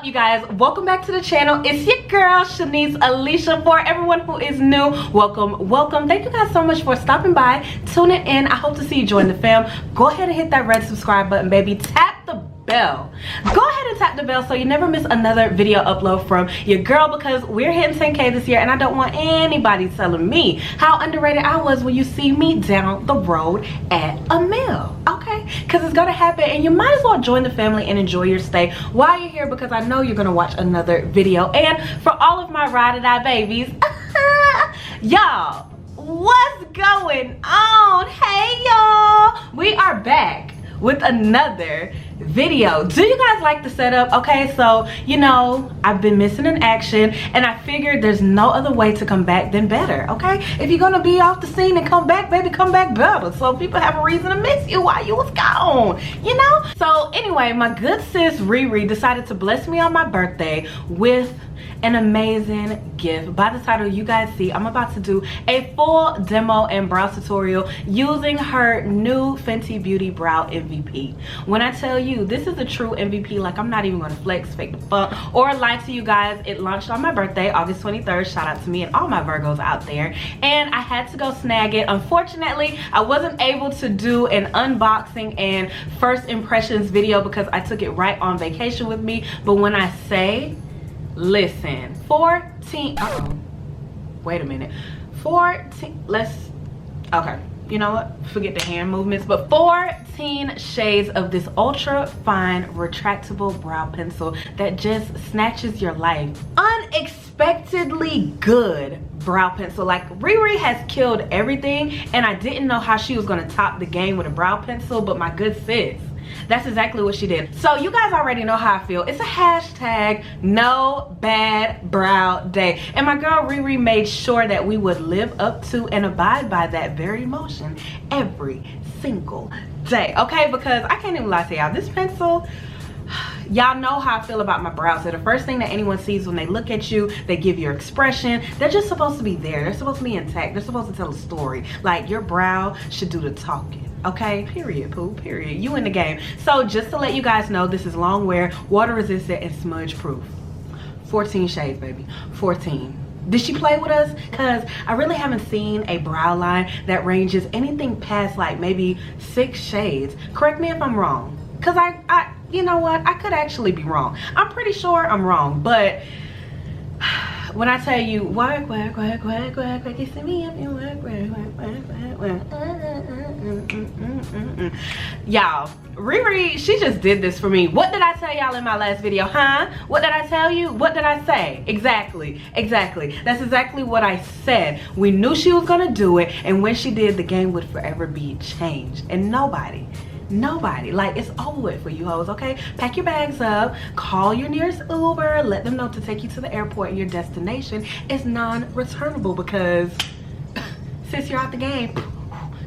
up, you guys? Welcome back to the channel. It's your girl ShaniceAlisha. For everyone who is new, welcome. Thank you guys so much for stopping by, tuning in. I hope to see you join the fam. Go ahead and hit that red subscribe button, baby. Tap the bell. Go ahead and tap the bell so you never miss another video upload from your girl, because we're hitting 10K this year and I don't want anybody telling me how underrated I was when you see me down the road at a mill. Okay, because it's gonna happen, and you might as well join the family and enjoy your stay while you're here, because I know you're gonna watch another video. And for all of my ride or die babies, y'all, what's going on? Hey y'all, we are back with another video. Do you guys like the setup? Okay, so you know I've been missing in action, and I figured there's no other way to come back than better. Okay, if you're gonna be off the scene and come back, baby, come back better, so people have a reason to miss you while you was gone, you know. So anyway, my good sis Riri decided to bless me on my birthday with an amazing gift. By the title you guys see, I'm about to do a full demo and brow tutorial using her new Fenty Beauty brow MVP. When I tell you this is a true MVP, like I'm not even gonna flex, fake the fun, or lie to you guys. It launched on my birthday, August 23rd. Shout out to me and all my Virgos out there. And I had to go snag it. Unfortunately, I wasn't able to do an unboxing and first impressions video because I took it right on vacation with me. But when I say, listen, 14, wait a minute, 14, okay, you know what, forget the hand movements, but 14 shades of this ultra fine retractable brow pencil that just snatches your life. Unexpectedly good brow pencil. Like, Riri has killed everything, and I didn't know how she was going to top the game with a brow pencil, but my good sis, that's exactly what she did. So you guys already know how I feel. It's a hashtag no bad brow day, and my girl Riri made sure that we would live up to and abide by that very motion every single day. Okay, because I can't even lie to y'all, this pencil, y'all know how I feel about my brows. They're the first thing that anyone sees when they look at you. They give your expression. They're just supposed to be there. They're supposed to be intact. They're supposed to tell a story. Like, your brow should do the talking. Okay, period, poo, period. You in the game. So just to let you guys know, this is long wear, water resistant, and smudge proof. 14 shades, baby, 14. Did she play with us? Because I really haven't seen a brow line that ranges anything past like maybe 6 shades. Correct me if I'm wrong, because I you know what, I could actually be wrong. I'm pretty sure I'm wrong, but when I tell you work, you see me if you work. Y'all, Riri, she just did this for me. What did I tell y'all in my last video, huh? What did I tell you? What did I say? Exactly. That's exactly what I said. We knew she was gonna do it, and when she did, the game would forever be changed. And nobody, like, it's over with for you hoes. Okay, pack your bags up, call your nearest Uber, let them know to take you to the airport, and your destination is non-returnable, because since you're out the game,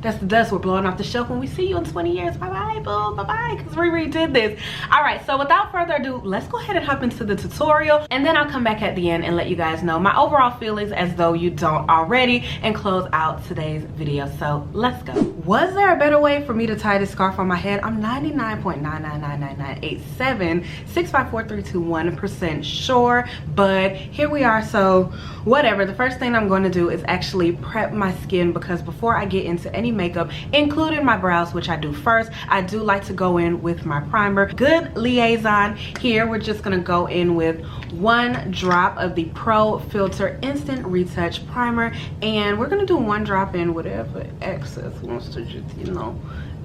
that's the dust we're blowing off the shelf. When we see you in 20 years, bye-bye, boo, bye-bye, because Riri did this. All right, so without further ado, let's go ahead and hop into the tutorial, and then I'll come back at the end and let you guys know my overall feelings, as though you don't already, and close out today's video. So let's go. Was there a better way for me to tie this scarf on my head? I'm 99.9999987 65432 sure, but here we are. So whatever, the first thing I'm going to do is actually prep my skin, because before I get into any makeup, including my brows, which I do first, I do like to go in with my primer. Good liaison here. We're just gonna go in with 1 drop of the Pro Filter Instant Retouch Primer, and we're gonna do 1 drop in whatever excess wants to just, you know,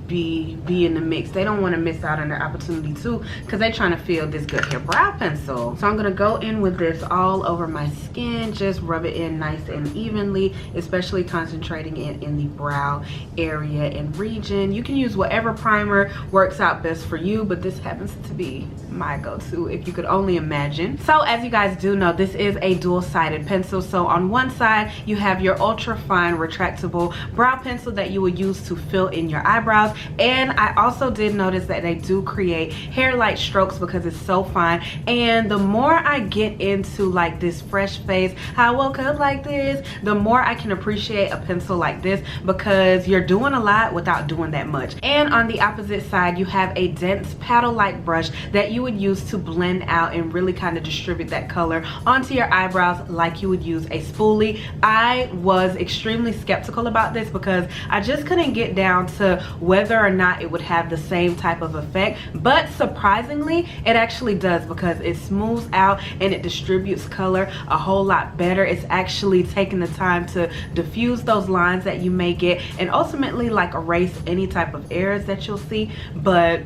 be in the mix. They don't want to miss out on their opportunity too, because they're trying to feel this good hair brow pencil. So I'm gonna go in with this all over my skin, just rub it in nice and evenly, especially concentrating it in the brow area and region. You can use whatever primer works out best for you, but this happens to be my go-to, if you could only imagine. So as you guys do know, this is a dual-sided pencil. So on one side you have your ultra fine retractable brow pencil that you will use to fill in your eyebrows, and I also did notice that they do create hair light strokes because it's so fine. And the more I get into like this fresh face, I woke up like this, the more I can appreciate a pencil like this because you're doing a lot without doing that much. And on the opposite side, you have a dense paddle like brush that you would use to blend out and really kind of distribute that color onto your eyebrows like you would use a spoolie. I was extremely skeptical about this because I just couldn't get down to whether or not it would have the same type of effect, but surprisingly it actually does because it smooths out and it distributes color a whole lot better. It's actually taking the time to diffuse those lines that you may get and ultimately like erase any type of errors that you'll see. But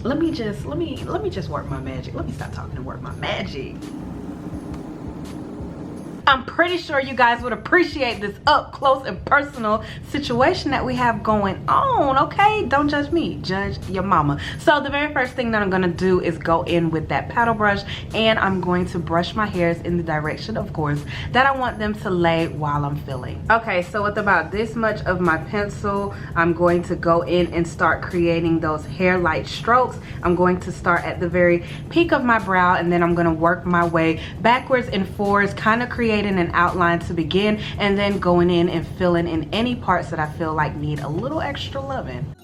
let me just work my magic. Let me stop talking and work my magic. I'm pretty sure you guys would appreciate this up close and personal situation that we have going on, okay? Don't judge me, judge your mama. So the very first thing that I'm gonna do is go in with that paddle brush, and I'm going to brush my hairs in the direction, of course, that I want them to lay while I'm filling. Okay, so with about this much of my pencil, I'm going to go in and start creating those hair light strokes. I'm going to start at the very peak of my brow, and then I'm gonna work my way backwards and forwards, kind of creating an outline to begin, and then going in and filling in any parts that I feel like need a little extra loving.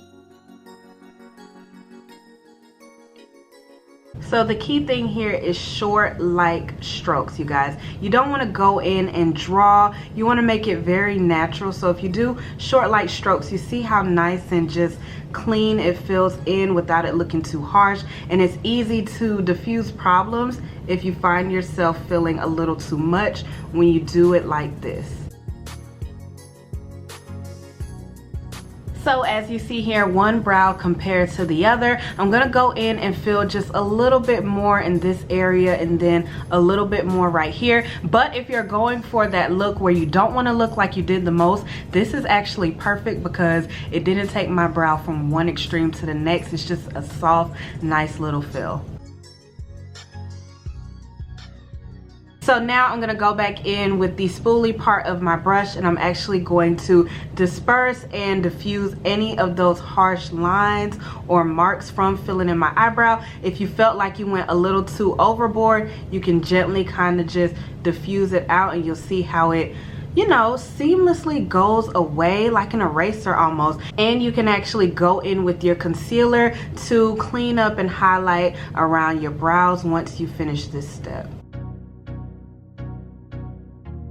So the key thing here is short like strokes, you guys. You don't want to go in and draw. You want to make it very natural. So if you do short light strokes, you see how nice and just clean it feels in without it looking too harsh, and it's easy to diffuse problems if you find yourself feeling a little too much when you do it like this. So as you see here, one brow compared to the other, I'm gonna go in and fill just a little bit more in this area and then a little bit more right here. But if you're going for that look where you don't wanna look like you did the most, this is actually perfect because it didn't take my brow from one extreme to the next. It's just a soft, nice little fill. So now I'm gonna go back in with the spoolie part of my brush, and I'm actually going to disperse and diffuse any of those harsh lines or marks from filling in my eyebrow. If you felt like you went a little too overboard, you can gently kind of just diffuse it out, and you'll see how it, you know, seamlessly goes away like an eraser almost. And you can actually go in with your concealer to clean up and highlight around your brows once you finish this step.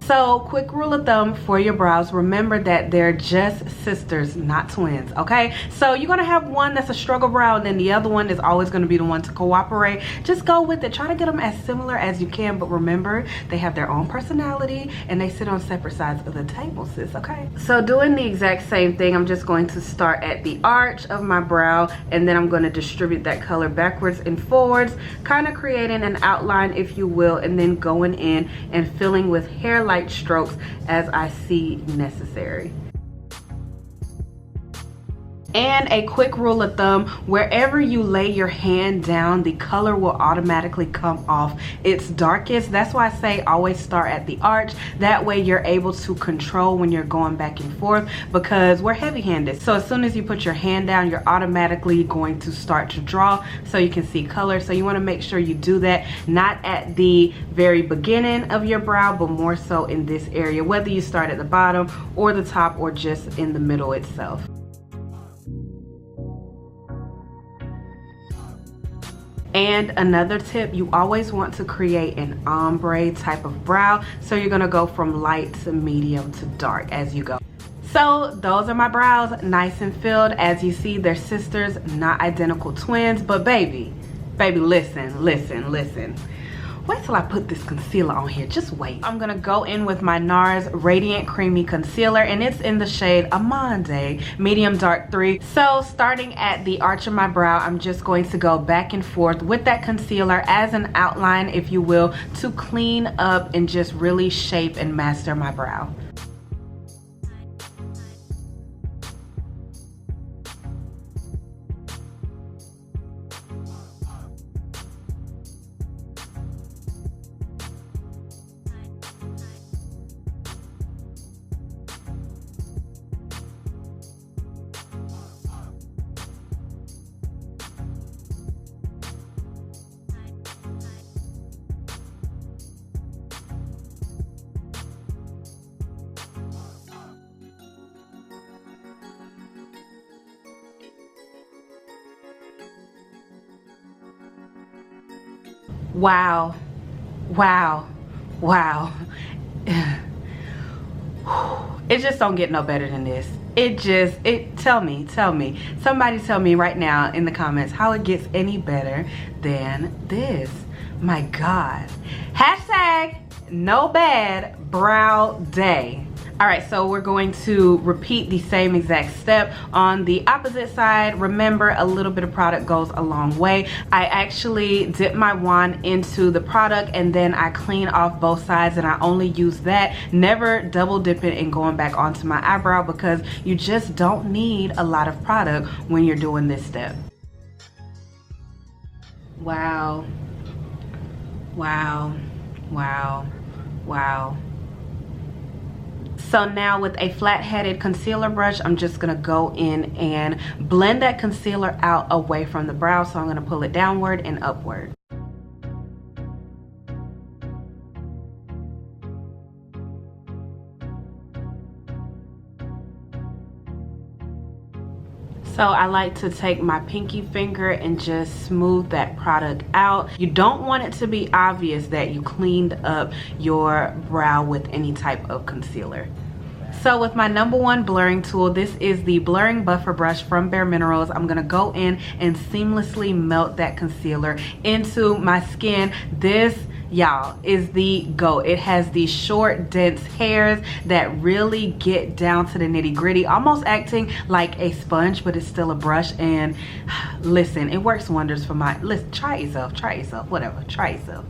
So quick rule of thumb for your brows, remember that they're just sisters, not twins, okay? So you're gonna have one that's a struggle brow, and then the other one is always gonna be the one to cooperate. Just go with it. Try to get them as similar as you can, but remember, they have their own personality and they sit on separate sides of the table, sis, okay? So doing the exact same thing, I'm just going to start at the arch of my brow, and then I'm gonna distribute that color backwards and forwards, kind of creating an outline, if you will, and then going in and filling with hair light strokes as I see necessary. And a quick rule of thumb, wherever you lay your hand down, the color will automatically come off its darkest. That's why I say always start at the arch. That way you're able to control when you're going back and forth, because we're heavy-handed. So as soon as you put your hand down, you're automatically going to start to draw so you can see color. So you want to make sure you do that not at the very beginning of your brow, but more so in this area, whether you start at the bottom or the top or just in the middle itself. And another tip, you always want to create an ombre type of brow. So you're gonna go from light to medium to dark as you go. So those are my brows, nice and filled. As you see, they're sisters, not identical twins, but baby, listen. Wait till I put this concealer on here, just wait. I'm gonna go in with my NARS Radiant Creamy Concealer, and it's in the shade Amande, Medium Dark 3. So starting at the arch of my brow, I'm just going to go back and forth with that concealer as an outline, if you will, to clean up and just really shape and master my brow. Wow. Wow. Wow. It just don't get no better than this. Tell me. Somebody tell me right now in the comments how it gets any better than this. My God. Hashtag no bad brow day. All right, so we're going to repeat the same exact step on the opposite side. Remember, a little bit of product goes a long way. I actually dip my wand into the product and then I clean off both sides, and I only use that. Never double dipping and going back onto my eyebrow, because you just don't need a lot of product when you're doing this step. Wow. Wow. Wow. Wow. So now with a flat-headed concealer brush, I'm just gonna go in and blend that concealer out away from the brow. So I'm gonna pull it downward and upward. So I like to take my pinky finger and just smooth that product out. You don't want it to be obvious that you cleaned up your brow with any type of concealer. So with my #1 blurring tool, this is the blurring buffer brush from Bare Minerals. I'm gonna go in and seamlessly melt that concealer into my skin. This, y'all, is the go. It has these short, dense hairs that really get down to the nitty-gritty, almost acting like a sponge, but it's still a brush. And listen, it works wonders for my, listen, try it yourself, whatever, try it yourself.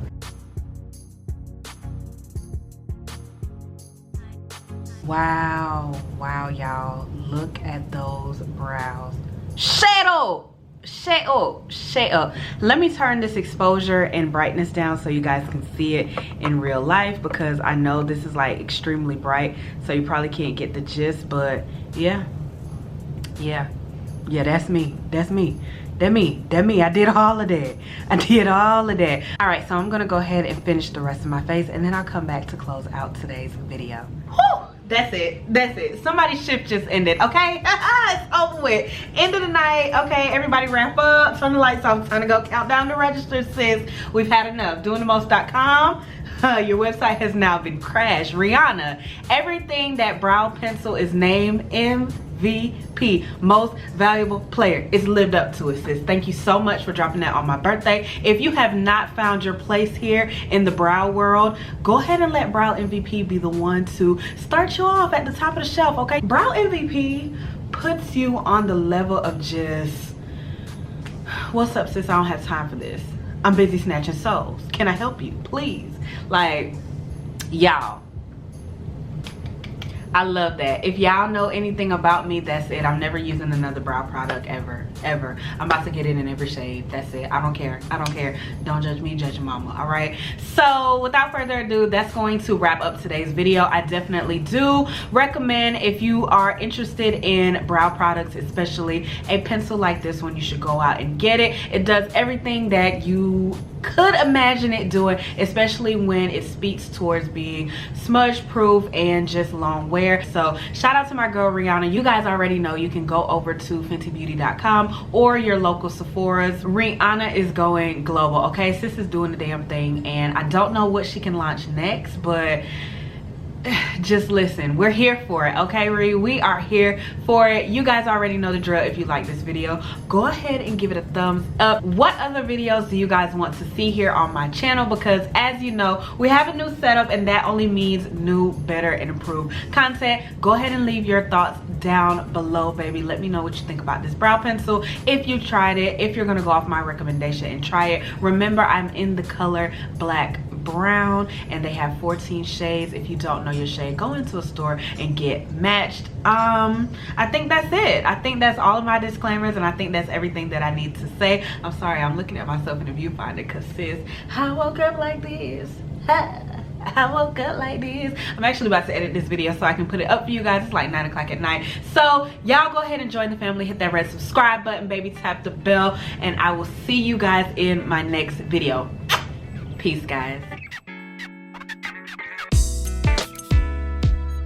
Wow, wow, y'all, look at those brows. Shut up. Let me turn this exposure and brightness down so you guys can see it in real life, because I know this is like extremely bright, so you probably can't get the gist, but yeah, that's me. I did all of that. All right, so I'm gonna go ahead and finish the rest of my face, and then I'll come back to close out today's video. Whew, that's it. Somebody's shift just ended, okay? It's over with. End of the night, okay? Everybody wrap up, turn the lights off, time to go count down the register, sis. We've had enough. Doingthemost.com. Your website has now been crashed. Rihanna, everything that brow pencil is named MVP, most valuable player. It's lived up to it, sis. Thank you so much for dropping that on my birthday. If you have not found your place here in the brow world, go ahead and let Brow MVP be the one to start you off at the top of the shelf, okay? Brow MVP puts you on the level of just, what's up, sis? I don't have time for this. I'm busy snatching souls. Can I help you, please? Like, y'all, I love that. If y'all know anything about me, that's it. I'm never using another brow product ever. I'm about to get it in every shade. That's it. I don't care. Don't judge me, judge your mama. All right, so without further ado, that's going to wrap up today's video. I definitely do recommend, if you are interested in brow products, especially a pencil like this one, you should go out and get it. It does everything that you could imagine it doing, especially when it speaks towards being smudge proof and just long wear. So shout out to my girl Rihanna. You guys already know you can go over to fentybeauty.com or your local Sephora's. Rihanna is going global, okay? Sis is doing the damn thing, and I don't know what she can launch next, but just listen, we're here for it, okay? We are here for it. You guys already know the drill. If you like this video, go ahead and give it a thumbs up. What other videos do you guys want to see here on my channel? Because as you know, we have a new setup, and that only means new, better, and improved content. Go ahead and leave your thoughts down below, baby. Let me know what you think about this brow pencil. If you tried it, if you're gonna go off my recommendation and try it, remember I'm in the color black brown, and they have 14 shades. If you don't know your shade, go into a store and get matched. I think that's it. I think that's all of my disclaimers, and I think that's everything that I need to say. I'm sorry, I'm looking at myself in the viewfinder because sis, I woke up like this. I woke up like this. I'm actually about to edit this video so I can put it up for you guys. It's like 9 o'clock at night. So y'all go ahead and join the family. Hit that red subscribe button, baby. Tap the bell, and I will see you guys in my next video. Peace, guys.